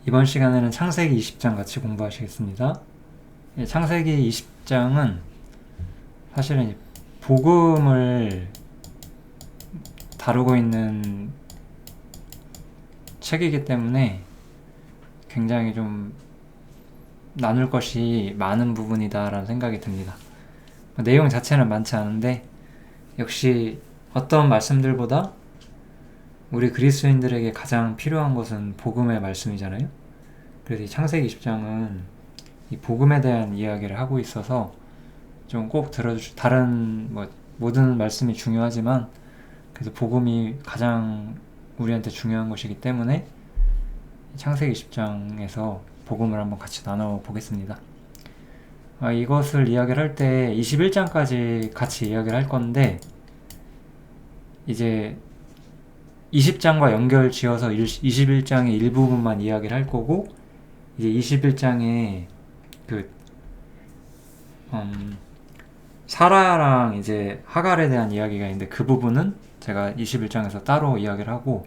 이번 시간에는 창세기 20장 같이 공부하시겠습니다. 창세기 20장은 사실은 복음을 다루고 있는 책이기 때문에 굉장히 좀 나눌 것이 많은 부분이다라는 생각이 듭니다. 내용 자체는 많지 않은데 역시 어떤 말씀들보다 우리 그리스도인들에게 가장 필요한 것은 복음의 말씀이잖아요. 그래서 이 창세기 20장은 이 복음에 대한 이야기를 하고 있어서 좀 꼭 다른 모든 말씀이 중요하지만 그래서 복음이 가장 우리한테 중요한 것이기 때문에 창세기 20장에서 복음을 한번 같이 나눠보겠습니다. 이것을 이야기를 할 때 21장까지 같이 이야기를 할 건데 이제 20장과 연결 지어서 21장의 일부분만 이야기를 할 거고 이제 21장에 사라랑 이제 하갈에 대한 이야기가 있는데 그 부분은 제가 21장에서 따로 이야기를 하고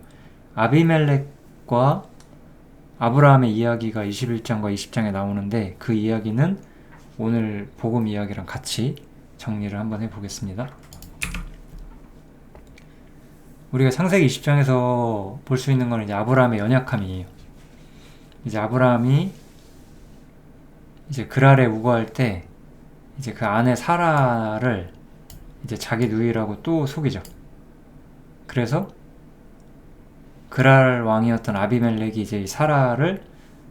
아비멜렉과 아브라함의 이야기가 21장과 20장에 나오는데 그 이야기는 오늘 복음 이야기랑 같이 정리를 한번 해보겠습니다. 우리가 창세기 20장에서 볼 수 있는 건 이제 아브라함의 연약함이에요. 이제 아브라함이 이제 그랄에 우거할 때 이제 그 아내 사라를 이제 자기 누이라고 또 속이죠. 그래서 그랄 왕이었던 아비멜렉이 이제 이 사라를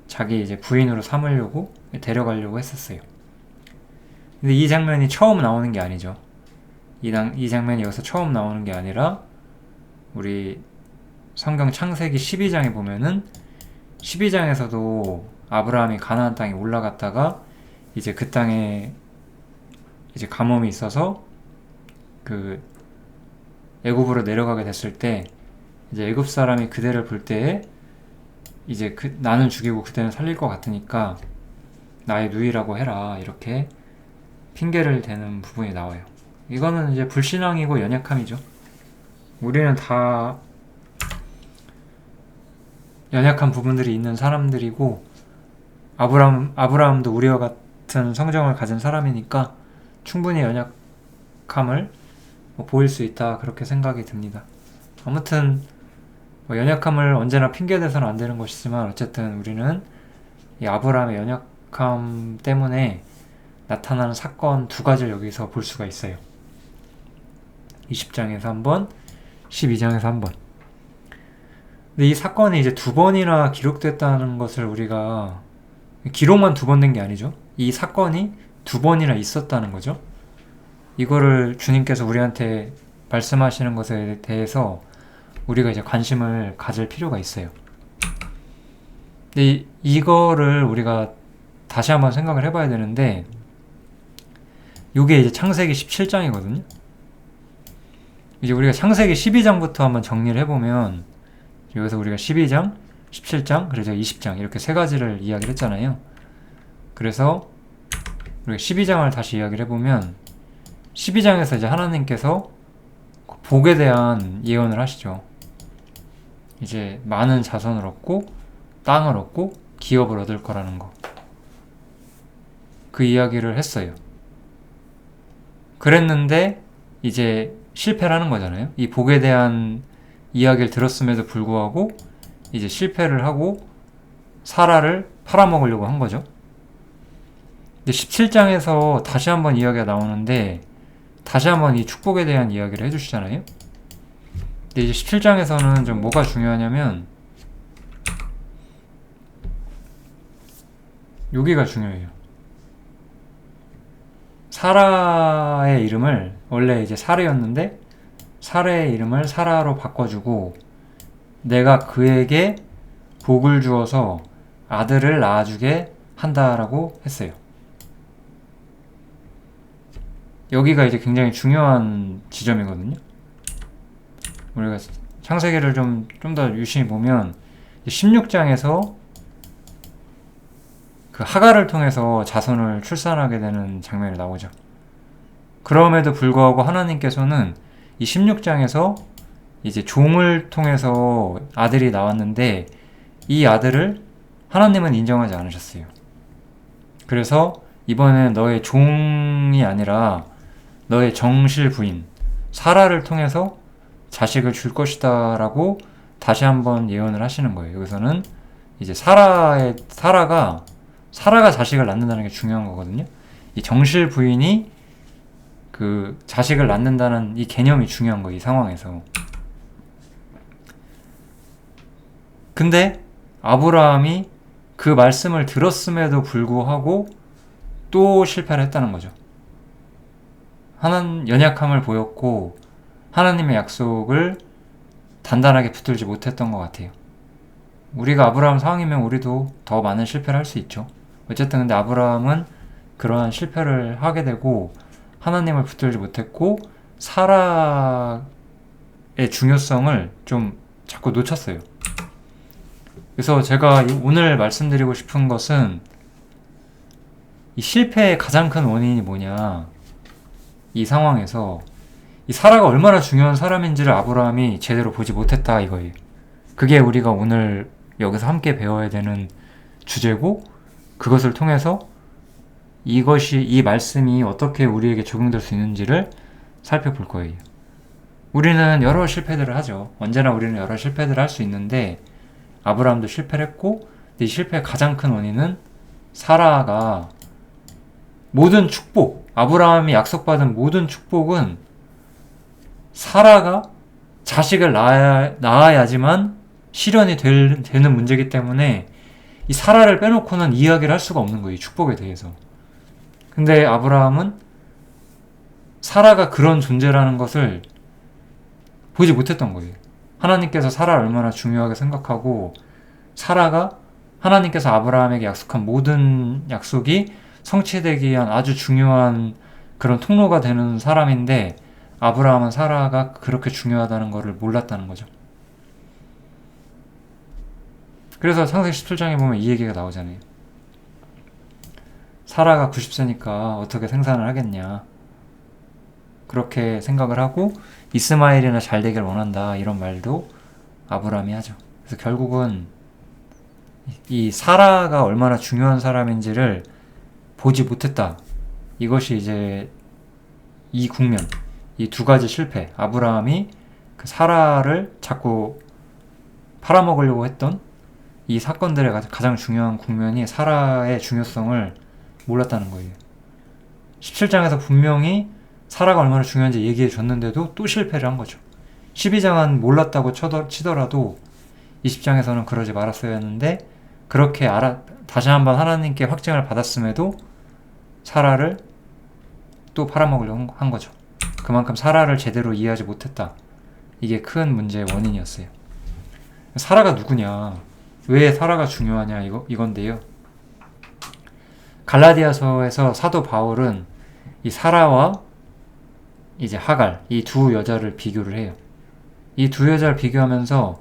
자기 이제 부인으로 삼으려고 데려가려고 했었어요. 근데 이 장면이 처음 나오는 게 아니죠. 이 장면이 여기서 처음 나오는 게 아니라 우리 성경 창세기 12장에 보면은 12장에서도 아브라함이 가나안 땅에 올라갔다가 이제 그 땅에 이제 가뭄이 있어서 그 애굽으로 내려가게 됐을 때 이제 애굽 사람이 그대를 볼 때에 이제 나는 죽이고 그대는 살릴 것 같으니까 나의 누이라고 해라 이렇게 핑계를 대는 부분이 나와요. 이거는 이제 불신앙이고 연약함이죠. 우리는 다 연약한 부분들이 있는 사람들이고 아브라함도 우리와 같은 성정을 가진 사람이니까 충분히 연약함을 보일 수 있다 그렇게 생각이 듭니다. 아무튼 연약함을 언제나 핑계대서는 안 되는 것이지만 어쨌든 우리는 이 아브라함의 연약함 때문에 나타나는 사건 두 가지를 여기서 볼 수가 있어요. 20장에서 한 번, 12장에서 한 번. 근데 이 사건이 이제 두 번이나 기록됐다는 것을 우리가 기록만 두 번 된 게 아니죠. 이 사건이 두 번이나 있었다는 거죠. 이거를 주님께서 우리한테 말씀하시는 것에 대해서 우리가 이제 관심을 가질 필요가 있어요. 근데 이거를 우리가 다시 한번 생각을 해봐야 되는데 이게 이제 창세기 17장이거든요. 이제 우리가 창세기 12장부터 한번 정리를 해보면 여기서 우리가 12장, 17장, 그래서 20장 이렇게 세 가지를 이야기를 했잖아요. 그래서 우리가 12장을 다시 이야기를 해보면 12장에서 이제 하나님께서 복에 대한 예언을 하시죠. 이제 많은 자손을 얻고 땅을 얻고 기업을 얻을 거라는 거. 그 이야기를 했어요. 그랬는데 이제 실패를 하는 거잖아요. 이 복에 대한 이야기를 들었음에도 불구하고 이제 실패를 하고 사라를 팔아먹으려고 한 거죠. 근데 17장에서 다시 한번 이야기가 나오는데 다시 한번 이 축복에 대한 이야기를 해주시잖아요. 근데 이제 17장에서는 좀 뭐가 중요하냐면 여기가 중요해요. 사라의 이름을 원래 이제 사레였는데 사레의 이름을 사라로 바꿔주고 내가 그에게 복을 주어서 아들을 낳아주게 한다라고 했어요. 여기가 이제 굉장히 중요한 지점이거든요. 우리가 창세기를 좀 더 유심히 보면 16장에서 그 하갈을 통해서 자손을 출산하게 되는 장면이 나오죠. 그럼에도 불구하고 하나님께서는 이 16장에서 이제 종을 통해서 아들이 나왔는데 이 아들을 하나님은 인정하지 않으셨어요. 그래서 이번엔 너의 종이 아니라 너의 정실 부인 사라를 통해서 자식을 줄 것이다 라고 다시 한번 예언을 하시는 거예요. 여기서는 이제 사라가 자식을 낳는다는 게 중요한 거거든요. 이 정실 부인이 그 자식을 낳는다는 이 개념이 중요한 거예요. 이 상황에서. 근데 아브라함이 그 말씀을 들었음에도 불구하고 또 실패를 했다는 거죠. 연약함을 보였고 하나님의 약속을 단단하게 붙들지 못했던 것 같아요. 우리가 아브라함 상황이면 우리도 더 많은 실패를 할 수 있죠. 어쨌든 근데 아브라함은 그러한 실패를 하게 되고 하나님을 붙들지 못했고 사라의 중요성을 좀 자꾸 놓쳤어요. 그래서 제가 오늘 말씀드리고 싶은 것은 이 실패의 가장 큰 원인이 뭐냐, 이 상황에서 이 사라가 얼마나 중요한 사람인지를 아브라함이 제대로 보지 못했다 이거예요. 그게 우리가 오늘 여기서 함께 배워야 되는 주제고, 그것을 통해서 이 말씀이 어떻게 우리에게 적용될 수 있는지를 살펴볼 거예요. 우리는 여러 실패들을 하죠. 언제나 우리는 여러 실패들을 할 수 있는데 아브라함도 실패를 했고, 이 실패의 가장 큰 원인은 사라가 모든 축복, 아브라함이 약속받은 모든 축복은 사라가 자식을 낳아야지만 실현이 되는 문제이기 때문에 이 사라를 빼놓고는 이야기를 할 수가 없는 거예요. 이 축복에 대해서. 근데 아브라함은 사라가 그런 존재라는 것을 보지 못했던 거예요. 하나님께서 사라를 얼마나 중요하게 생각하고 사라가 하나님께서 아브라함에게 약속한 모든 약속이 성취되기 위한 아주 중요한 그런 통로가 되는 사람인데 아브라함은 사라가 그렇게 중요하다는 것을 몰랐다는 거죠. 그래서 창세기 17장에 보면 이 얘기가 나오잖아요. 사라가 90세니까 어떻게 생산을 하겠냐, 그렇게 생각을 하고 이스마엘이나 잘 되길 원한다, 이런 말도 아브라함이 하죠. 그래서 결국은 이 사라가 얼마나 중요한 사람인지를 보지 못했다. 이것이 이제 이 국면, 이 두 가지 실패, 아브라함이 그 사라를 자꾸 팔아먹으려고 했던 이 사건들의 가장 중요한 국면이 사라의 중요성을 몰랐다는 거예요. 17장에서 분명히 사라가 얼마나 중요한지 얘기해 줬는데도 또 실패를 한 거죠. 12장은 몰랐다고 치더라도 20장에서는 그러지 말았어야 했는데 그렇게 다시 한번 하나님께 확증을 받았음에도 사라를 또 팔아먹으려고 한 거죠. 그만큼 사라를 제대로 이해하지 못했다. 이게 큰 문제의 원인이었어요. 사라가 누구냐, 왜 사라가 중요하냐, 이건데요. 갈라디아서에서 사도 바울은 이 사라와 이제 하갈, 이 두 여자를 비교를 해요. 이 두 여자를 비교하면서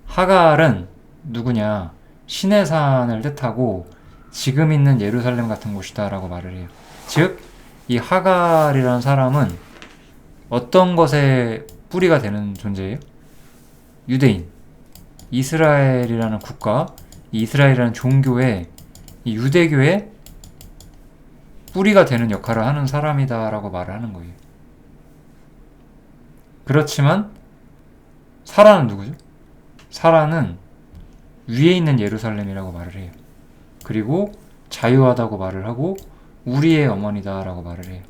하갈은 누구냐, 신의 산을 뜻하고 지금 있는 예루살렘 같은 곳이다 라고 말을 해요. 즉, 이 하갈이라는 사람은 어떤 것에 뿌리가 되는 존재예요? 유대인, 이스라엘이라는 국가, 이스라엘이라는 종교의, 이 유대교의 뿌리가 되는 역할을 하는 사람이다 라고 말을 하는 거예요. 그렇지만 사라는 누구죠? 사라는 위에 있는 예루살렘이라고 말을 해요. 그리고 자유하다고 말을 하고 우리의 어머니다 라고 말을 해요.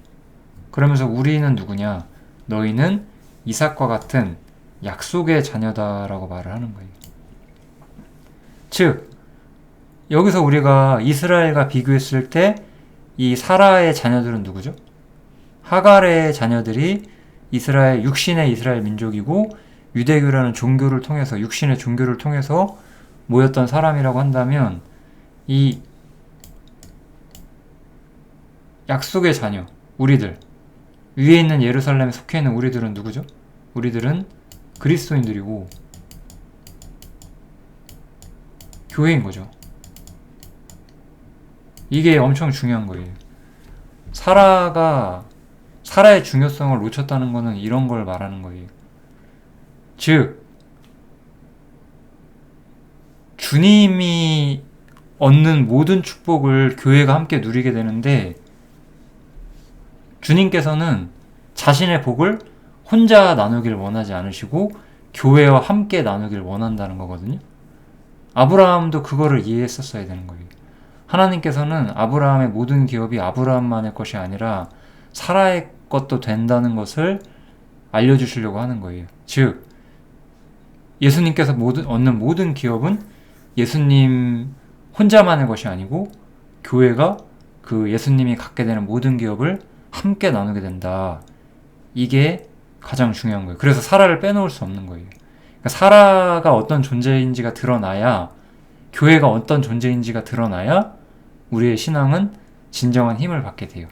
그러면서 우리는 누구냐? 너희는 이삭과 같은 약속의 자녀다 라고 말을 하는 거예요. 즉, 여기서 우리가 이스라엘과 비교했을 때 이 사라의 자녀들은 누구죠? 하갈의 자녀들이 육신의 이스라엘 민족이고 유대교라는 종교를 통해서, 육신의 종교를 통해서 모였던 사람이라고 한다면 이 약속의 자녀, 우리들, 위에 있는 예루살렘에 속해 있는 우리들은 누구죠? 우리들은 그리스도인들이고 교회인 거죠. 이게 엄청 중요한 거예요. 사라의 중요성을 놓쳤다는 거는 이런 걸 말하는 거예요. 즉, 주님이 얻는 모든 축복을 교회가 함께 누리게 되는데, 주님께서는 자신의 복을 혼자 나누길 원하지 않으시고 교회와 함께 나누길 원한다는 거거든요. 아브라함도 그거를 이해했었어야 되는 거예요. 하나님께서는 아브라함의 모든 기업이 아브라함만의 것이 아니라 사라의 것도 된다는 것을 알려주시려고 하는 거예요. 즉, 예수님께서 얻는 모든 기업은 예수님 혼자만의 것이 아니고 교회가 그 예수님이 갖게 되는 모든 기업을 함께 나누게 된다. 이게 가장 중요한 거예요. 그래서 사라를 빼놓을 수 없는 거예요. 그러니까 사라가 어떤 존재인지가 드러나야, 교회가 어떤 존재인지가 드러나야 우리의 신앙은 진정한 힘을 받게 돼요.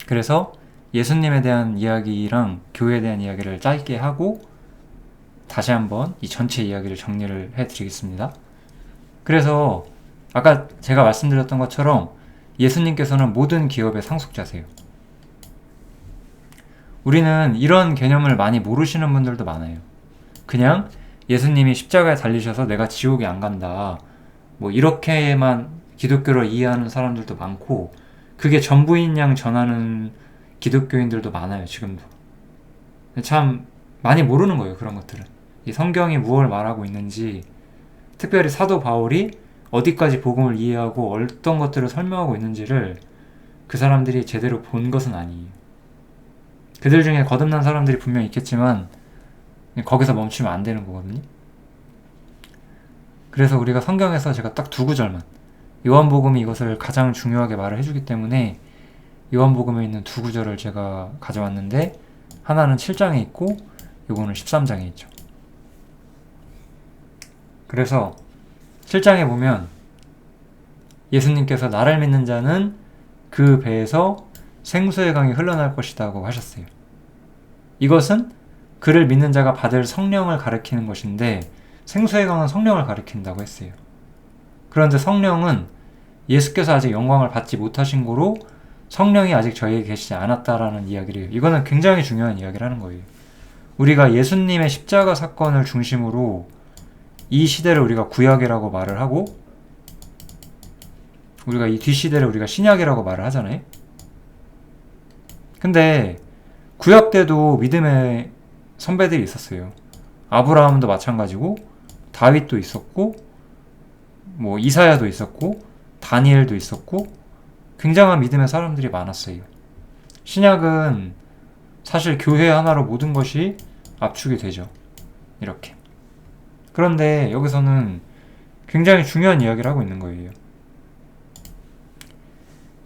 그래서 예수님에 대한 이야기랑 교회에 대한 이야기를 짧게 하고 다시 한번 이 전체 이야기를 정리를 해드리겠습니다. 그래서 아까 제가 말씀드렸던 것처럼 예수님께서는 모든 기업의 상속자세요. 우리는 이런 개념을 많이 모르시는 분들도 많아요. 그냥 예수님이 십자가에 달리셔서 내가 지옥에 안 간다, 뭐 이렇게만 기독교를 이해하는 사람들도 많고, 그게 전부인 양 전하는 기독교인들도 많아요. 지금도 참 많이 모르는 거예요. 그런 것들은 이 성경이 무엇을 말하고 있는지, 특별히 사도 바울이 어디까지 복음을 이해하고 어떤 것들을 설명하고 있는지를 그 사람들이 제대로 본 것은 아니에요. 그들 중에 거듭난 사람들이 분명히 있겠지만 거기서 멈추면 안 되는 거거든요. 그래서 우리가 성경에서 제가 딱 두 구절만, 요한복음이 이것을 가장 중요하게 말을 해주기 때문에 요한복음에 있는 두 구절을 제가 가져왔는데, 하나는 7장에 있고 요거는 13장에 있죠. 그래서 7장에 보면 예수님께서 나를 믿는 자는 그 배에서 생수의 강이 흘러날 것이라고 하셨어요. 이것은 그를 믿는 자가 받을 성령을 가리키는 것인데, 생수의 강은 성령을 가리킨다고 했어요. 그런데 성령은 예수께서 아직 영광을 받지 못하신 거로 성령이 아직 저희에게 계시지 않았다라는 이야기를 해요. 이거는 굉장히 중요한 이야기를 하는 거예요. 우리가 예수님의 십자가 사건을 중심으로 이 시대를 우리가 구약이라고 말을 하고, 우리가 이 뒷시대를 우리가 신약이라고 말을 하잖아요. 근데 구약 때도 믿음의 선배들이 있었어요. 아브라함도 마찬가지고, 다윗도 있었고, 뭐 이사야도 있었고, 다니엘도 있었고, 굉장한 믿음의 사람들이 많았어요. 신약은 사실 교회 하나로 모든 것이 압축이 되죠. 이렇게. 그런데 여기서는 굉장히 중요한 이야기를 하고 있는 거예요.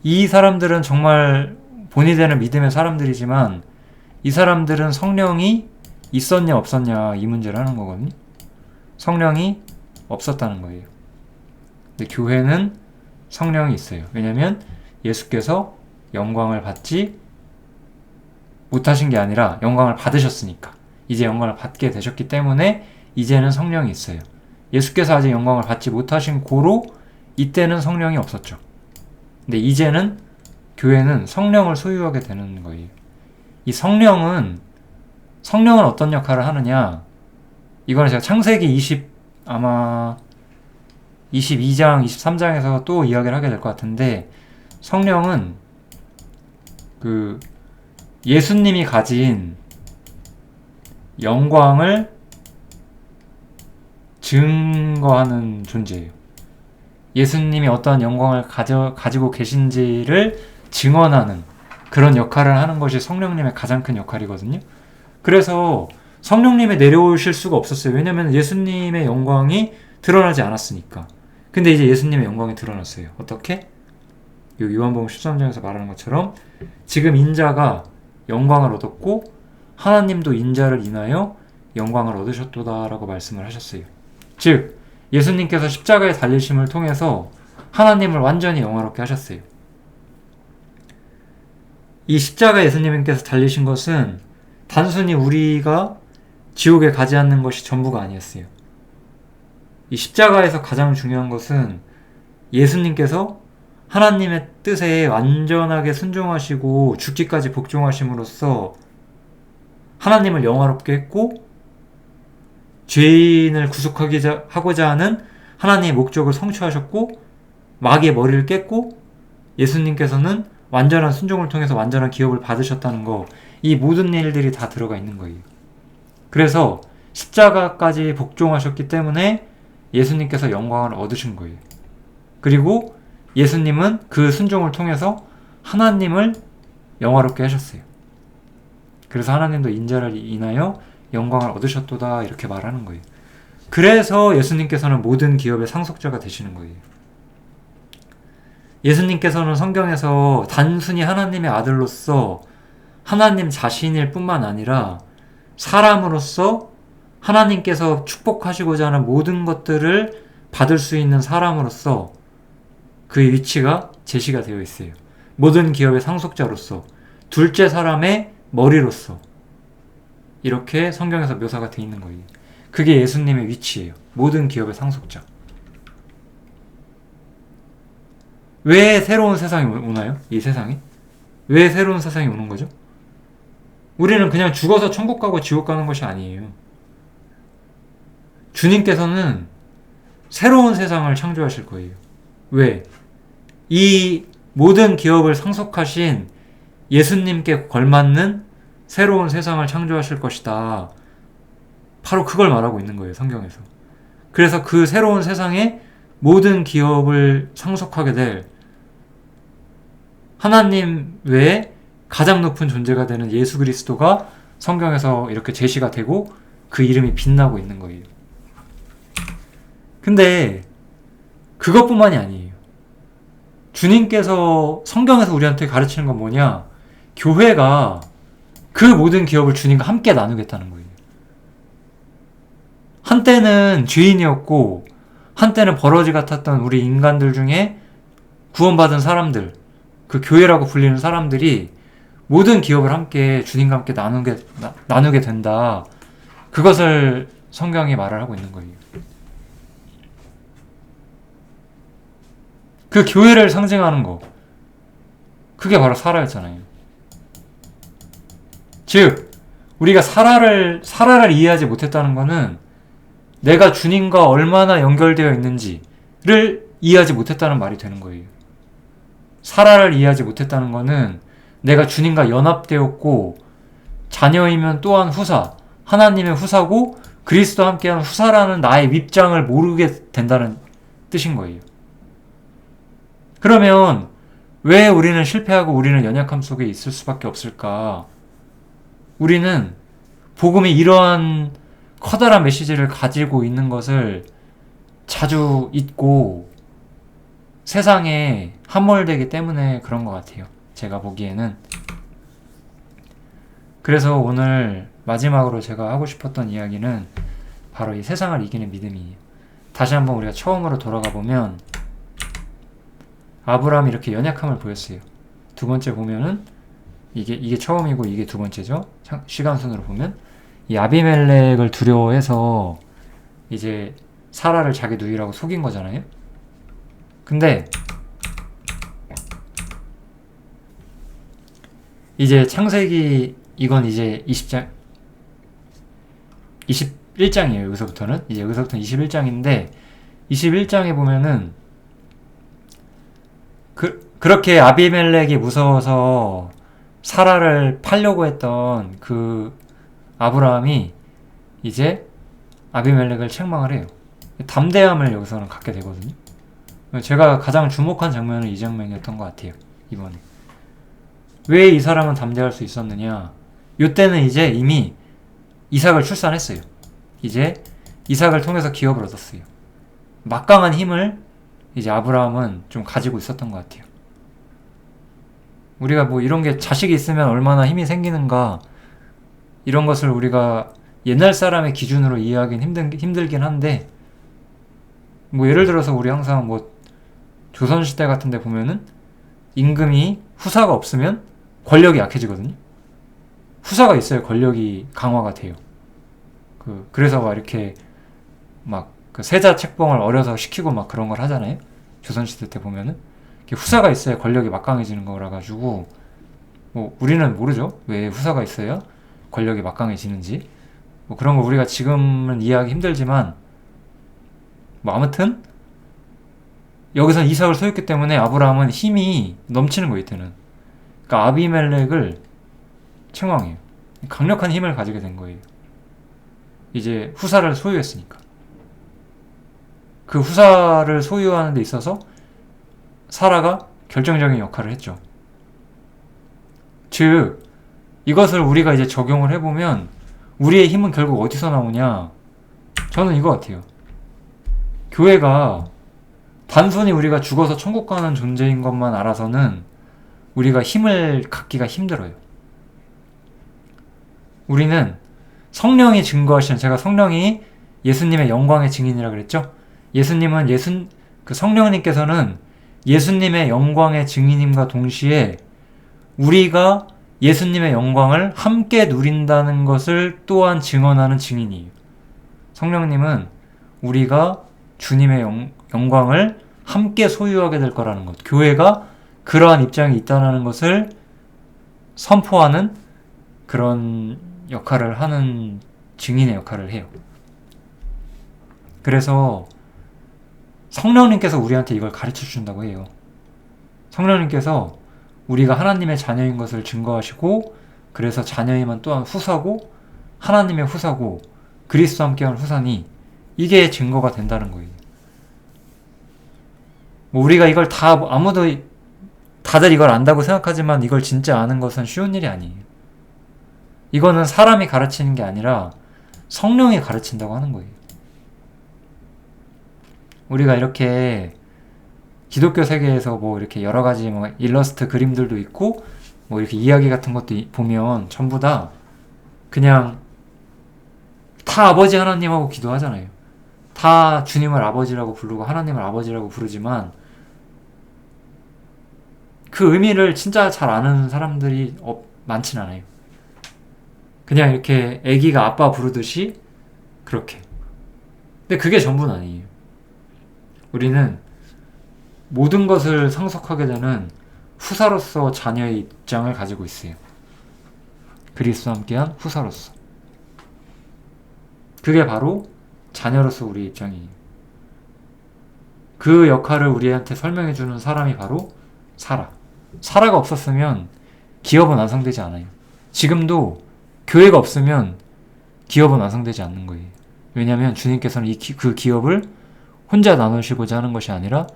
이 사람들은 정말 본이 되는 믿음의 사람들이지만, 이 사람들은 성령이 있었냐 없었냐 이 문제를 하는 거거든요. 성령이 없었다는 거예요. 근데 교회는 성령이 있어요. 왜냐면 예수께서 영광을 받지 못하신 게 아니라 영광을 받으셨으니까, 이제 영광을 받게 되셨기 때문에 이제는 성령이 있어요. 예수께서 아직 영광을 받지 못하신 고로 이때는 성령이 없었죠. 근데 이제는 교회는 성령을 소유하게 되는 거예요. 이 성령은 어떤 역할을 하느냐, 이거는 제가 창세기 22장, 23장에서 또 이야기를 하게 될 것 같은데, 성령은 그 예수님이 가진 영광을 증거하는 존재예요. 예수님이 어떠한 영광을 가지고 계신지를 증언하는 그런 역할을 하는 것이 성령님의 가장 큰 역할이거든요. 그래서 성령님이 내려오실 수가 없었어요. 왜냐하면 예수님의 영광이 드러나지 않았으니까. 근데 이제 예수님의 영광이 드러났어요. 어떻게? 요한복음 13장에서 말하는 것처럼 지금 인자가 영광을 얻었고 하나님도 인자를 인하여 영광을 얻으셨도다라고 말씀을 하셨어요. 즉 예수님께서 십자가의 달리심을 통해서 하나님을 완전히 영화롭게 하셨어요. 이 십자가 예수님께서 달리신 것은 단순히 우리가 지옥에 가지 않는 것이 전부가 아니었어요. 이 십자가에서 가장 중요한 것은 예수님께서 하나님의 뜻에 완전하게 순종하시고 죽기까지 복종하심으로써 하나님을 영화롭게 했고, 죄인을 구속하고자 하는 하나님의 목적을 성취하셨고 마귀의 머리를 깼고 예수님께서는 완전한 순종을 통해서 완전한 기업을 받으셨다는 거, 이 모든 일들이 다 들어가 있는 거예요. 그래서 십자가까지 복종하셨기 때문에 예수님께서 영광을 얻으신 거예요. 그리고 예수님은 그 순종을 통해서 하나님을 영화롭게 하셨어요. 그래서 하나님도 인자를 인하여 영광을 얻으셨도다 이렇게 말하는 거예요. 그래서 예수님께서는 모든 기업의 상속자가 되시는 거예요. 예수님께서는 성경에서 단순히 하나님의 아들로서 하나님 자신일 뿐만 아니라 사람으로서 하나님께서 축복하시고자 하는 모든 것들을 받을 수 있는 사람으로서 그의 위치가 제시가 되어 있어요. 모든 기업의 상속자로서, 둘째 사람의 머리로서 이렇게 성경에서 묘사가 되어 있는 거예요. 그게 예수님의 위치예요. 모든 기업의 상속자. 왜 새로운 세상이 오나요? 이 세상에? 왜 새로운 세상이 오는 거죠? 우리는 그냥 죽어서 천국 가고 지옥 가는 것이 아니에요. 주님께서는 새로운 세상을 창조하실 거예요. 왜? 이 모든 기업을 상속하신 예수님께 걸맞는 새로운 세상을 창조하실 것이다. 바로 그걸 말하고 있는 거예요, 성경에서. 그래서 그 새로운 세상에 모든 기업을 상속하게 될 하나님 외에 가장 높은 존재가 되는 예수 그리스도가 성경에서 이렇게 제시가 되고 그 이름이 빛나고 있는 거예요. 근데 그것뿐만이 아니에요. 주님께서 성경에서 우리한테 가르치는 건 뭐냐? 교회가 그 모든 기업을 주님과 함께 나누겠다는 거예요. 한때는 죄인이었고 한때는 버러지 같았던 우리 인간들 중에 구원받은 사람들, 그 교회라고 불리는 사람들이 모든 기업을 함께 주님과 함께 나누게 된다. 그것을 성경이 말을 하고 있는 거예요. 그 교회를 상징하는 거, 그게 바로 사라였잖아요. 즉 우리가 사라를 이해하지 못했다는 것은 내가 주님과 얼마나 연결되어 있는지를 이해하지 못했다는 말이 되는 거예요. 사라를 이해하지 못했다는 것은 내가 주님과 연합되었고 자녀이면 또한 후사, 하나님의 후사고 그리스도와 함께하는 후사라는 나의 윗장을 모르게 된다는 뜻인 거예요. 그러면 왜 우리는 실패하고 우리는 연약함 속에 있을 수밖에 없을까? 우리는 복음이 이러한 커다란 메시지를 가지고 있는 것을 자주 잊고 세상에 함몰되기 때문에 그런 것 같아요. 제가 보기에는. 그래서 오늘 마지막으로 제가 하고 싶었던 이야기는 바로 이 세상을 이기는 믿음이에요. 다시 한번 우리가 처음으로 돌아가 보면 아브라함이 이렇게 연약함을 보였어요. 두 번째 보면은 이게 처음이고 이게 두 번째죠. 시간순으로 보면 이 아비멜렉을 두려워해서 이제 사라를 자기 누이라고 속인 거잖아요. 근데 이제 창세기 이건 이제 21장이에요. 여기서부터는 이제 여기서부터는 21장인데 21장에 보면은 그렇게 아비멜렉이 무서워서 사라를 팔려고 했던 그 아브라함이 이제 아비멜렉을 책망을 해요. 담대함을 여기서는 갖게 되거든요. 제가 가장 주목한 장면은 이 장면이었던 것 같아요. 이번에. 왜 이 사람은 담대할 수 있었느냐? 이때는 이제 이미 이삭을 출산했어요. 이제 이삭을 통해서 기업을 얻었어요. 막강한 힘을 이제 아브라함은 좀 가지고 있었던 것 같아요. 우리가 뭐 이런 게 자식이 있으면 얼마나 힘이 생기는가, 이런 것을 우리가 옛날 사람의 기준으로 이해하기는 힘들긴 한데, 뭐 예를 들어서 우리 항상 뭐 조선시대 같은 데 보면은 임금이 후사가 없으면 권력이 약해지거든요. 후사가 있어야 권력이 강화가 돼요. 그래서 막 이렇게 막 그 세자 책봉을 어려서 시키고 막 그런 걸 하잖아요. 조선시대 때 보면은 후사가 있어야 권력이 막강해지는 거라 가지고 뭐 우리는 모르죠. 왜 후사가 있어야 권력이 막강해지는지. 뭐 그런 거 우리가 지금은 이해하기 힘들지만 뭐 아무튼 여기서 이삭을 소유했기 때문에 아브라함은 힘이 넘치는 거예요. 이때는. 그러니까 아비멜렉을 책망해요. 강력한 힘을 가지게 된 거예요. 이제 후사를 소유했으니까. 그 후사를 소유하는 데 있어서 사라가 결정적인 역할을 했죠. 즉 이것을 우리가 이제 적용을 해보면 우리의 힘은 결국 어디서 나오냐? 저는 이거 같아요. 교회가 단순히 우리가 죽어서 천국 가는 존재인 것만 알아서는 우리가 힘을 갖기가 힘들어요. 우리는 성령이 증거하시는, 제가 성령이 예수님의 영광의 증인이라 그랬죠? 예수님은 그 성령님께서는 예수님의 영광의 증인임과 동시에 우리가 예수님의 영광을 함께 누린다는 것을 또한 증언하는 증인이에요. 성령님은 우리가 주님의 영광을 함께 소유하게 될 거라는 것, 교회가 그러한 입장이 있다는 것을 선포하는 그런 역할을 하는 증인의 역할을 해요. 그래서 성령님께서 우리한테 이걸 가르쳐 주신다고 해요. 성령님께서 우리가 하나님의 자녀인 것을 증거하시고, 그래서 자녀이면 또한 후사고 하나님의 후사고 그리스도와 함께하는 후사니 이게 증거가 된다는 거예요. 뭐 우리가 이걸 다들 이걸 안다고 생각하지만 이걸 진짜 아는 것은 쉬운 일이 아니에요. 이거는 사람이 가르치는 게 아니라 성령이 가르친다고 하는 거예요. 우리가 이렇게 기독교 세계에서 뭐 이렇게 여러 가지 뭐 일러스트 그림들도 있고 뭐 이렇게 이야기 같은 것도 보면 전부 다 그냥 다 아버지 하나님하고 기도하잖아요. 다 주님을 아버지라고 부르고 하나님을 아버지라고 부르지만 그 의미를 진짜 잘 아는 사람들이 많진 않아요. 그냥 이렇게 아기가 아빠 부르듯이 그렇게. 근데 그게 전부는 아니에요. 우리는 모든 것을 상속하게 되는 후사로서 자녀의 입장을 가지고 있어요. 그리스도와 함께한 후사로서. 그게 바로 자녀로서 우리의 입장이에요. 그 역할을 우리한테 설명해주는 사람이 바로 사라가 없었으면 기업은 완성되지 않아요. 지금도 교회가 없으면 기업은 완성되지 않는 거예요. 왜냐하면 주님께서는 그 기업을 혼자 나누시고자 하는 것이 아니라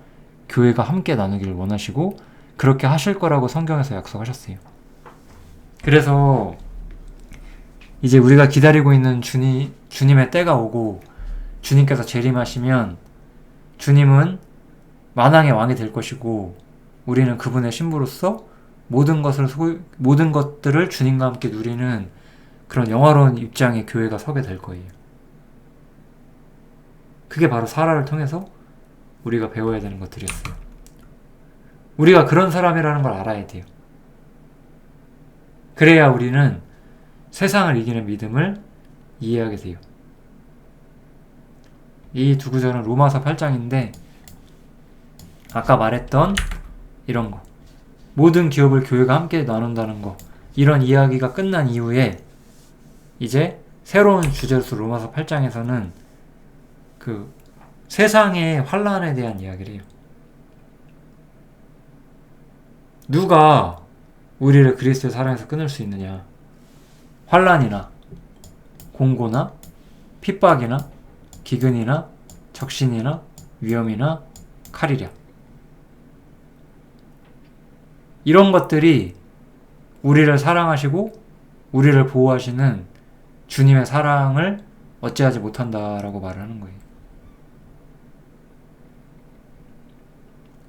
교회가 함께 나누기를 원하시고 그렇게 하실 거라고 성경에서 약속하셨어요. 그래서 이제 우리가 기다리고 있는 주님의 때가 오고 주님께서 재림하시면 주님은 만왕의 왕이 될 것이고 우리는 그분의 신부로서 모든 것들을 주님과 함께 누리는 그런 영화로운 입장의 교회가 서게 될 거예요. 그게 바로 사라를 통해서 우리가 배워야 되는 것들이었어요. 우리가 그런 사람이라는 걸 알아야 돼요. 그래야 우리는 세상을 이기는 믿음을 이해하게 돼요. 이 두 구절은 로마서 8장인데 아까 말했던 이런 거, 모든 기업을 교회가 함께 나눈다는 거, 이런 이야기가 끝난 이후에 이제 새로운 주제로서 로마서 8장에서는 그 세상의 환란에 대한 이야기를 해요. 누가 우리를 그리스도의 사랑에서 끊을 수 있느냐? 환란이나 공고나 핍박이나 기근이나 적신이나 위험이나 칼이랴. 이런 것들이 우리를 사랑하시고 우리를 보호하시는 주님의 사랑을 어찌하지 못한다라고 말을 하는 거예요.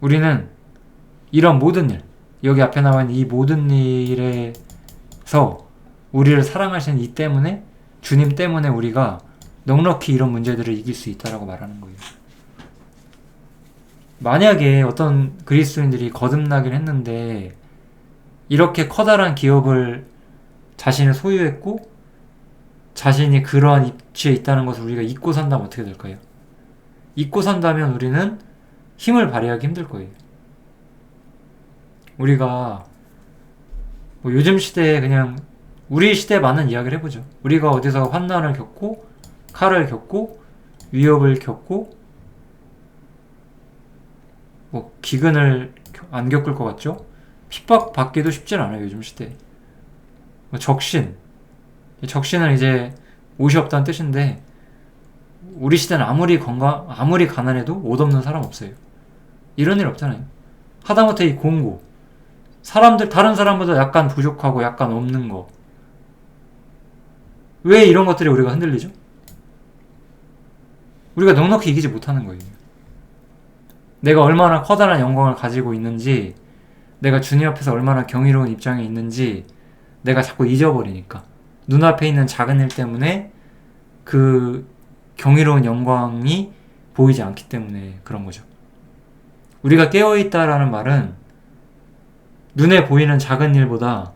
우리는 이런 모든 일, 여기 앞에 나와 있는 이 모든 일에서 우리를 사랑하시는 이 때문에, 주님 때문에 우리가 넉넉히 이런 문제들을 이길 수 있다라고 말하는 거예요. 만약에 어떤 그리스도인들이 거듭나긴 했는데 이렇게 커다란 기업을 자신이 소유했고 자신이 그러한 입지에 있다는 것을 우리가 잊고 산다면 어떻게 될까요? 잊고 산다면 우리는 힘을 발휘하기 힘들 거예요. 우리가 뭐 요즘 시대에 그냥 우리 시대에 맞는 이야기를 해보죠. 우리가 어디서 환난을 겪고 칼을 겪고 위협을 겪고 뭐 기근을 안 겪을 것 같죠? 핍박받기도 쉽진 않아요. 요즘 시대에. 적신은 이제 옷이 없다는 뜻인데 우리 시대는 아무리 가난해도 옷 없는 사람 없어요. 이런 일 없잖아요. 하다못해 이 공고 다른 사람보다 약간 부족하고 약간 없는 거, 왜 이런 것들이 우리가 흔들리죠? 우리가 넉넉히 이기지 못하는 거예요. 내가 얼마나 커다란 영광을 가지고 있는지, 내가 주님 앞에서 얼마나 경이로운 입장에 있는지 내가 자꾸 잊어버리니까, 눈앞에 있는 작은 일 때문에 그 경이로운 영광이 보이지 않기 때문에 그런 거죠. 우리가 깨어있다라는 말은 눈에 보이는 작은 일보다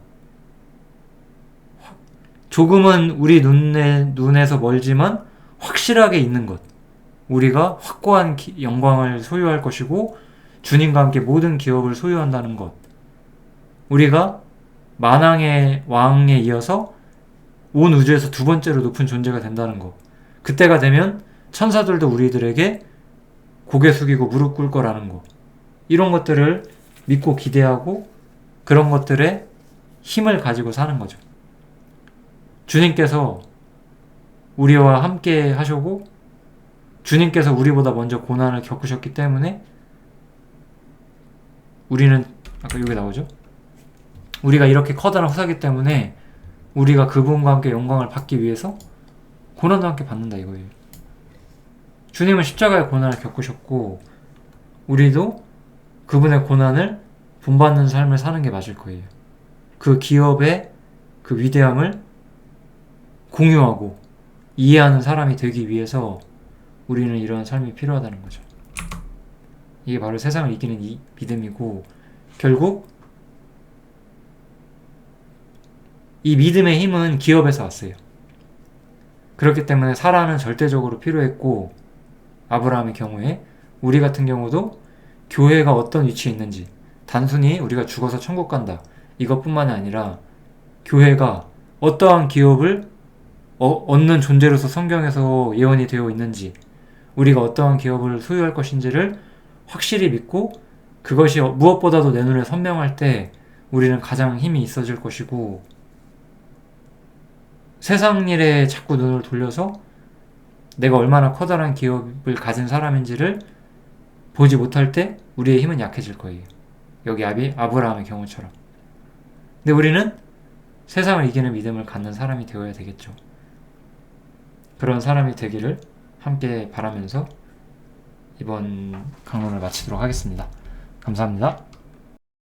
조금은 우리 눈에서 멀지만 확실하게 있는 것, 우리가 확고한 영광을 소유할 것이고 주님과 함께 모든 기업을 소유한다는 것, 우리가 만왕의 왕에 이어서 온 우주에서 두 번째로 높은 존재가 된다는 것, 그때가 되면 천사들도 우리들에게 고개 숙이고 무릎 꿇을 거라는 것, 이런 것들을 믿고 기대하고 그런 것들에 힘을 가지고 사는 거죠. 주님께서 우리와 함께 하시고 주님께서 우리보다 먼저 고난을 겪으셨기 때문에 우리는, 아까 여기 나오죠? 우리가 이렇게 커다란 후사기 때문에 우리가 그분과 함께 영광을 받기 위해서 고난도 함께 받는다 이거예요. 주님은 십자가의 고난을 겪으셨고 우리도 그분의 고난을 본받는 삶을 사는 게 맞을 거예요. 그 기업의 그 위대함을 공유하고 이해하는 사람이 되기 위해서 우리는 이러한 삶이 필요하다는 거죠. 이게 바로 세상을 이기는 이 믿음이고, 결국 이 믿음의 힘은 기업에서 왔어요. 그렇기 때문에 사라는 절대적으로 필요했고, 아브라함의 경우에 우리 같은 경우도 교회가 어떤 위치에 있는지, 단순히 우리가 죽어서 천국 간다 이것뿐만이 아니라 교회가 어떠한 기업을 얻는 존재로서 성경에서 예언이 되어 있는지, 우리가 어떠한 기업을 소유할 것인지를 확실히 믿고 그것이 무엇보다도 내 눈에 선명할 때 우리는 가장 힘이 있어질 것이고, 세상 일에 자꾸 눈을 돌려서 내가 얼마나 커다란 기업을 가진 사람인지를 보지 못할 때 우리의 힘은 약해질 거예요. 여기 아브라함의 경우처럼. 근데 우리는 세상을 이기는 믿음을 갖는 사람이 되어야 되겠죠. 그런 사람이 되기를 함께 바라면서 이번 강론을 마치도록 하겠습니다. 감사합니다.